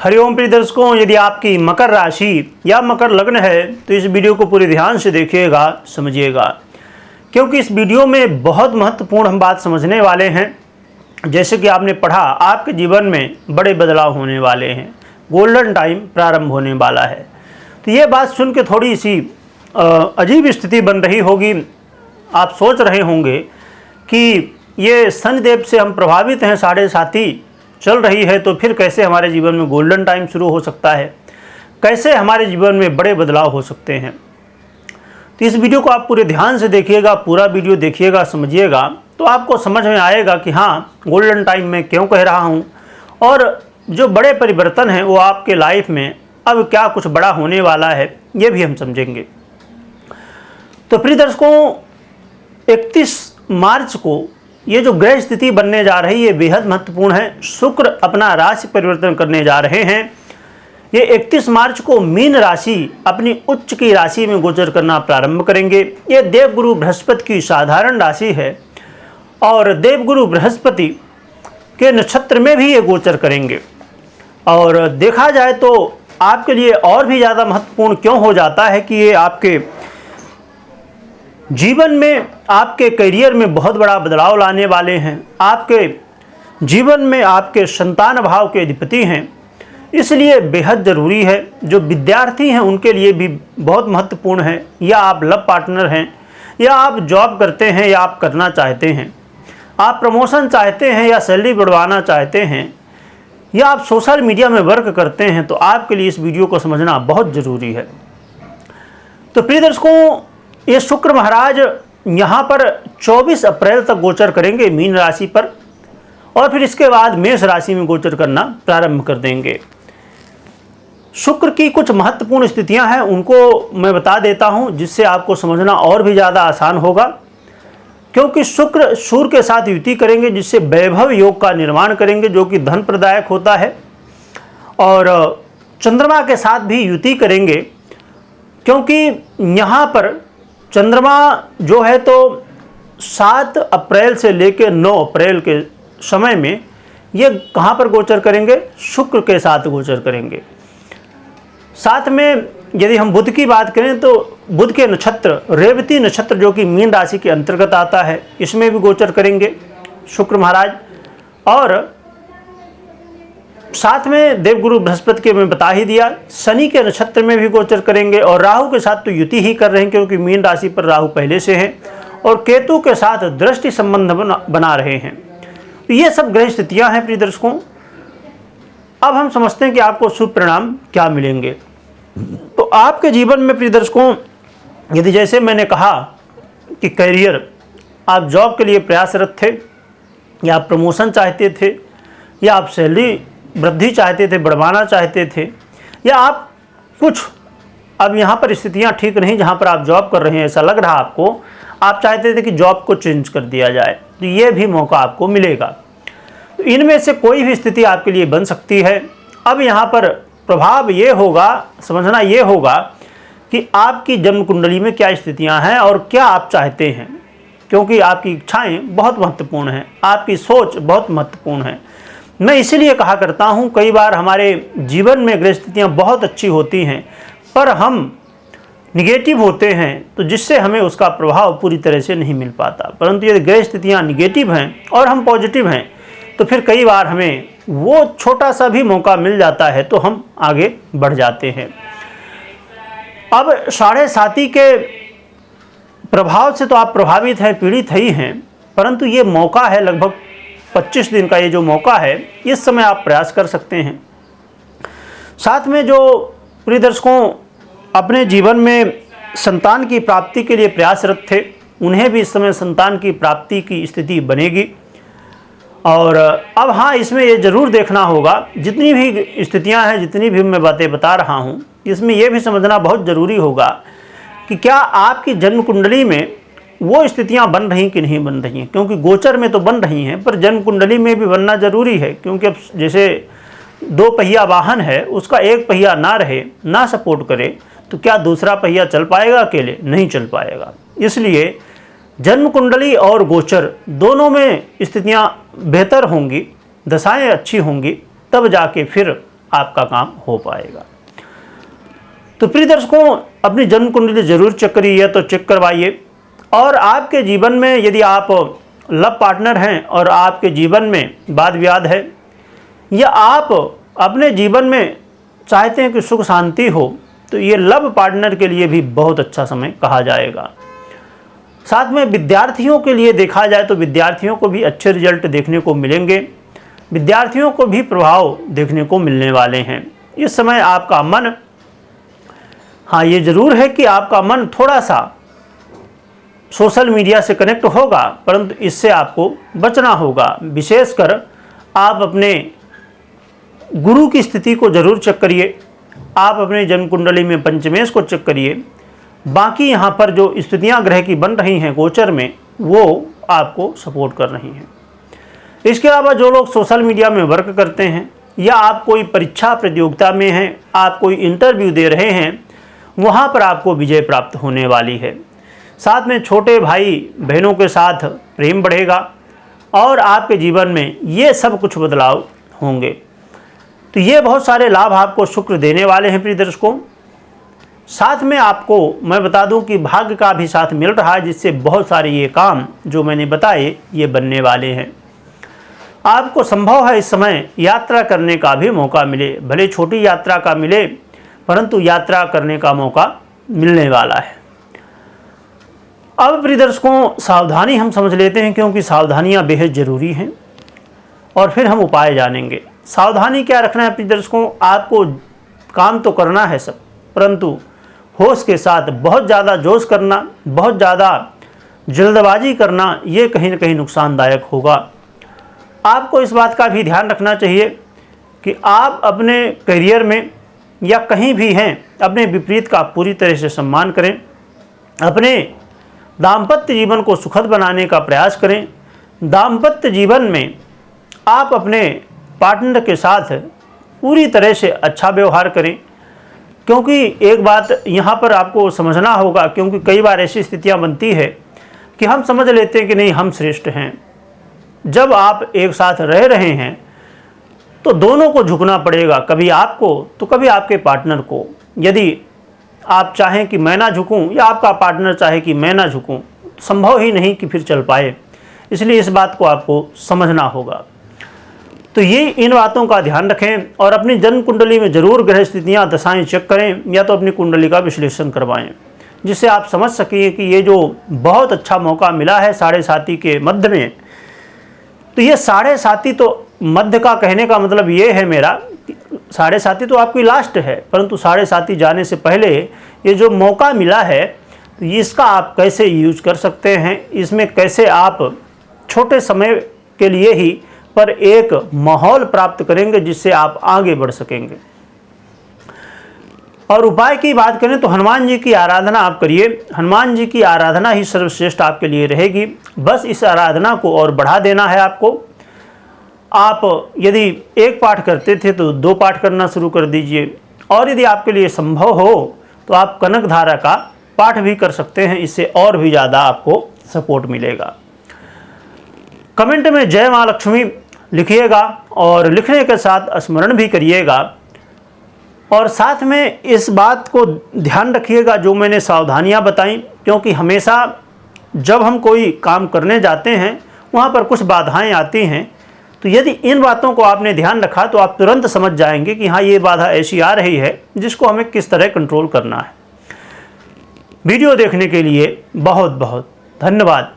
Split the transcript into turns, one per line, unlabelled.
हरिओम प्रिय दर्शकों, यदि आपकी मकर राशि या मकर लग्न है तो इस वीडियो को पूरे ध्यान से देखिएगा, समझिएगा, क्योंकि इस वीडियो में बहुत महत्वपूर्ण हम बात समझने वाले हैं। जैसे कि आपने पढ़ा, आपके जीवन में बड़े बदलाव होने वाले हैं, गोल्डन टाइम प्रारंभ होने वाला है। तो ये बात सुन के थोड़ी सी अजीब स्थिति बन रही होगी। आप सोच रहे होंगे कि ये शनिदेव से हम प्रभावित हैं, 7.5 चल रही है, तो फिर कैसे हमारे जीवन में गोल्डन टाइम शुरू हो सकता है, कैसे हमारे जीवन में बड़े बदलाव हो सकते हैं। तो इस वीडियो को आप पूरे ध्यान से देखिएगा, पूरा वीडियो देखिएगा, समझिएगा, तो आपको समझ में आएगा कि हाँ, गोल्डन टाइम मैं क्यों कह रहा हूँ और जो बड़े परिवर्तन हैं वो आपके लाइफ में अब क्या कुछ बड़ा होने वाला है, ये भी हम समझेंगे। तो प्रिय दर्शकों, 31 मार्च को ये जो ग्रह स्थिति बनने जा रही है बेहद महत्वपूर्ण है। शुक्र अपना राशि परिवर्तन करने जा रहे हैं। ये 31 मार्च को मीन राशि अपनी उच्च की राशि में गोचर करना प्रारंभ करेंगे। ये देवगुरु बृहस्पति की साधारण राशि है और देवगुरु बृहस्पति के नक्षत्र में भी ये गोचर करेंगे। और देखा जाए तो आपके लिए और भी ज़्यादा महत्वपूर्ण क्यों हो जाता है कि ये आपके जीवन में, आपके करियर में बहुत बड़ा बदलाव लाने वाले हैं। आपके जीवन में आपके संतान भाव के अधिपति हैं, इसलिए बेहद ज़रूरी है। जो विद्यार्थी हैं उनके लिए भी बहुत महत्वपूर्ण है। या आप लव पार्टनर हैं, या आप जॉब करते हैं, या आप करना चाहते हैं, आप प्रमोशन चाहते हैं, या सैलरी बढ़वाना चाहते हैं, या आप सोशल मीडिया में वर्क करते हैं, तो आपके लिए इस वीडियो को समझना बहुत ज़रूरी है। तो प्रिय दर्शकों, ये शुक्र महाराज यहाँ पर 24 अप्रैल तक गोचर करेंगे मीन राशि पर, और फिर इसके बाद मेष राशि में गोचर करना प्रारंभ कर देंगे। शुक्र की कुछ महत्वपूर्ण स्थितियां हैं, उनको मैं बता देता हूं, जिससे आपको समझना और भी ज़्यादा आसान होगा। क्योंकि शुक्र सूर्य के साथ युति करेंगे, जिससे वैभव योग का निर्माण करेंगे, जो कि धन प्रदायक होता है। और चंद्रमा के साथ भी युति करेंगे, क्योंकि यहाँ पर चंद्रमा जो है तो 7 अप्रैल से लेकर 9 अप्रैल के समय में ये कहाँ पर गोचर करेंगे? शुक्र के साथ गोचर करेंगे। साथ में यदि हम बुध की बात करें तो बुध के नक्षत्र रेवती नक्षत्र, जो कि मीन राशि के अंतर्गत आता है, इसमें भी गोचर करेंगे शुक्र महाराज। और साथ में देवगुरु बृहस्पति के मैं बता ही दिया, शनि के नक्षत्र में भी गोचर करेंगे। और राहु के साथ तो युति ही कर रहे हैं, क्योंकि मीन राशि पर राहु पहले से हैं, और केतु के साथ दृष्टि संबंध बना रहे हैं। तो ये सब ग्रह स्थितियां हैं प्रिय दर्शकों। अब हम समझते हैं कि आपको शुभ परिणाम क्या मिलेंगे। तो आपके जीवन में प्रिय दर्शकों, यदि जैसे मैंने कहा कि करियर, आप जॉब के लिए प्रयासरत थे, या आप प्रमोशन चाहते थे, या आप सैलरी वृद्धि चाहते थे, बढ़वाना चाहते थे, या आप कुछ अब यहाँ पर स्थितियाँ ठीक नहीं जहाँ पर आप जॉब कर रहे हैं, ऐसा लग रहा आपको, आप चाहते थे कि जॉब को चेंज कर दिया जाए, तो ये भी मौका आपको मिलेगा। तो इनमें से कोई भी स्थिति आपके लिए बन सकती है। अब यहाँ पर प्रभाव ये होगा, समझना ये होगा कि आपकी जन्म कुंडली में क्या स्थितियाँ हैं और क्या आप चाहते हैं, क्योंकि आपकी इच्छाएँ बहुत महत्वपूर्ण हैं, आपकी सोच बहुत महत्वपूर्ण है। मैं इसीलिए कहा करता हूँ, कई बार हमारे जीवन में ग्रह स्थितियाँ बहुत अच्छी होती हैं, पर हम निगेटिव होते हैं, तो जिससे हमें उसका प्रभाव पूरी तरह से नहीं मिल पाता। परंतु यदि ग्रह स्थितियाँ निगेटिव हैं और हम पॉजिटिव हैं, तो फिर कई बार हमें वो छोटा सा भी मौका मिल जाता है, तो हम आगे बढ़ जाते हैं। अब 7.5 के प्रभाव से तो आप प्रभावित हैं, पीड़ित ही हैं, परंतु ये मौका है लगभग 25 दिन का। ये जो मौका है, इस समय आप प्रयास कर सकते हैं। साथ में जो प्रिय दर्शकों अपने जीवन में संतान की प्राप्ति के लिए प्रयासरत थे, उन्हें भी इस समय संतान की प्राप्ति की स्थिति बनेगी। और अब हाँ, इसमें ये ज़रूर देखना होगा, जितनी भी स्थितियां हैं, जितनी भी मैं बातें बता रहा हूँ, इसमें यह भी समझना बहुत ज़रूरी होगा कि क्या आपकी जन्म कुंडली में वो स्थितियां बन रही कि नहीं बन रही हैं। क्योंकि गोचर में तो बन रही हैं, पर जन्म कुंडली में भी बनना जरूरी है। क्योंकि अब जैसे 2 पहिया वाहन है, उसका 1 पहिया ना रहे, ना सपोर्ट करे, तो क्या दूसरा पहिया चल पाएगा? अकेले नहीं चल पाएगा। इसलिए जन्म कुंडली और गोचर दोनों में स्थितियां बेहतर होंगी, दशाएं अच्छी होंगी, तब जाके फिर आपका काम हो पाएगा। तो प्रिय दर्शकों, अपनी जन्म कुंडली जरूर चेक करिए, तो चेक करवाइए। और आपके जीवन में यदि आप लव पार्टनर हैं और आपके जीवन में वाद विवाद है, या आप अपने जीवन में चाहते हैं कि सुख शांति हो, तो ये लव पार्टनर के लिए भी बहुत अच्छा समय कहा जाएगा। साथ में विद्यार्थियों के लिए देखा जाए तो विद्यार्थियों को भी अच्छे रिजल्ट देखने को मिलेंगे, विद्यार्थियों को भी प्रभाव देखने को मिलने वाले हैं। इस समय आपका मन, हाँ ये ज़रूर है कि आपका मन थोड़ा सा सोशल मीडिया से कनेक्ट होगा, परंतु इससे आपको बचना होगा। विशेषकर आप अपने गुरु की स्थिति को जरूर चेक करिए, आप अपने जन्म कुंडली में पंचमेश को चेक करिए। बाकी यहाँ पर जो स्थितियाँ ग्रह की बन रही हैं गोचर में, वो आपको सपोर्ट कर रही हैं। इसके अलावा जो लोग सोशल मीडिया में वर्क करते हैं, या आप कोई परीक्षा प्रतियोगिता में हैं, आप कोई इंटरव्यू दे रहे हैं, वहाँ पर आपको विजय प्राप्त होने वाली है। साथ में छोटे भाई बहनों के साथ प्रेम बढ़ेगा और आपके जीवन में ये सब कुछ बदलाव होंगे। तो ये बहुत सारे लाभ आपको शुक्र देने वाले हैं प्रिय दर्शकों। साथ में आपको मैं बता दूं कि भाग्य का भी साथ मिल रहा है, जिससे बहुत सारे ये काम जो मैंने बताए ये बनने वाले हैं। आपको संभव है इस समय यात्रा करने का भी मौका मिले, भले छोटी यात्रा का मिले, परंतु यात्रा करने का मौका मिलने वाला है। अब प्रिय दर्शकों, सावधानी हम समझ लेते हैं, क्योंकि सावधानियां बेहद ज़रूरी हैं, और फिर हम उपाय जानेंगे। सावधानी क्या रखना है प्रिय दर्शकों, आपको काम तो करना है सब, परंतु होश के साथ बहुत ज़्यादा जोश करना, बहुत ज़्यादा जल्दबाजी करना, ये कहीं ना कहीं नुकसानदायक होगा। आपको इस बात का भी ध्यान रखना चाहिए कि आप अपने करियर में या कहीं भी हैं, अपने विपरीत का पूरी तरह से सम्मान करें, अपने दाम्पत्य जीवन को सुखद बनाने का प्रयास करें। दाम्पत्य जीवन में आप अपने पार्टनर के साथ पूरी तरह से अच्छा व्यवहार करें, क्योंकि एक बात यहाँ पर आपको समझना होगा, क्योंकि कई बार ऐसी स्थितियाँ बनती है कि हम समझ लेते हैं कि नहीं हम श्रेष्ठ हैं। जब आप एक साथ रह रहे हैं तो दोनों को झुकना पड़ेगा, कभी आपको तो कभी आपके पार्टनर को। यदि आप चाहें कि मैं ना झुकूं या आपका पार्टनर चाहे कि मैं ना झुकूं, संभव ही नहीं कि फिर चल पाए। इसलिए इस बात को आपको समझना होगा। तो ये इन बातों का ध्यान रखें और अपनी जन्म कुंडली में जरूर ग्रह स्थितियाँ दशाएं चेक करें, या तो अपनी कुंडली का विश्लेषण करवाएं, जिससे आप समझ सकें कि ये जो बहुत अच्छा मौका मिला है 7.5 के मध्य में। तो ये 7.5 तो मध्य का कहने का मतलब ये है मेरा, 7.5 तो आपकी लास्ट है, परंतु 7.5 जाने से पहले ये जो मौका मिला है, तो इसका आप कैसे यूज कर सकते हैं, इसमें कैसे आप छोटे समय के लिए ही पर एक माहौल प्राप्त करेंगे, जिससे आप आगे बढ़ सकेंगे। और उपाय की बात करें तो हनुमान जी की आराधना आप करिए। हनुमान जी की आराधना ही सर्वश्रेष्ठ आपके लिए रहेगी। बस इस आराधना को और बढ़ा देना है आपको। आप यदि एक पाठ करते थे तो 2 पाठ करना शुरू कर दीजिए, और यदि आपके लिए संभव हो तो आप कनक धारा का पाठ भी कर सकते हैं। इससे और भी ज़्यादा आपको सपोर्ट मिलेगा। कमेंट में जय माँ लक्ष्मी लिखिएगा, और लिखने के साथ स्मरण भी करिएगा। और साथ में इस बात को ध्यान रखिएगा जो मैंने सावधानियां बताई, क्योंकि हमेशा जब हम कोई काम करने जाते हैं वहाँ पर कुछ बाधाएं आती हैं। तो यदि इन बातों को आपने ध्यान रखा तो आप तुरंत समझ जाएंगे कि हाँ ये बाधा ऐसी आ रही है जिसको हमें किस तरह कंट्रोल करना है। वीडियो देखने के लिए बहुत बहुत धन्यवाद।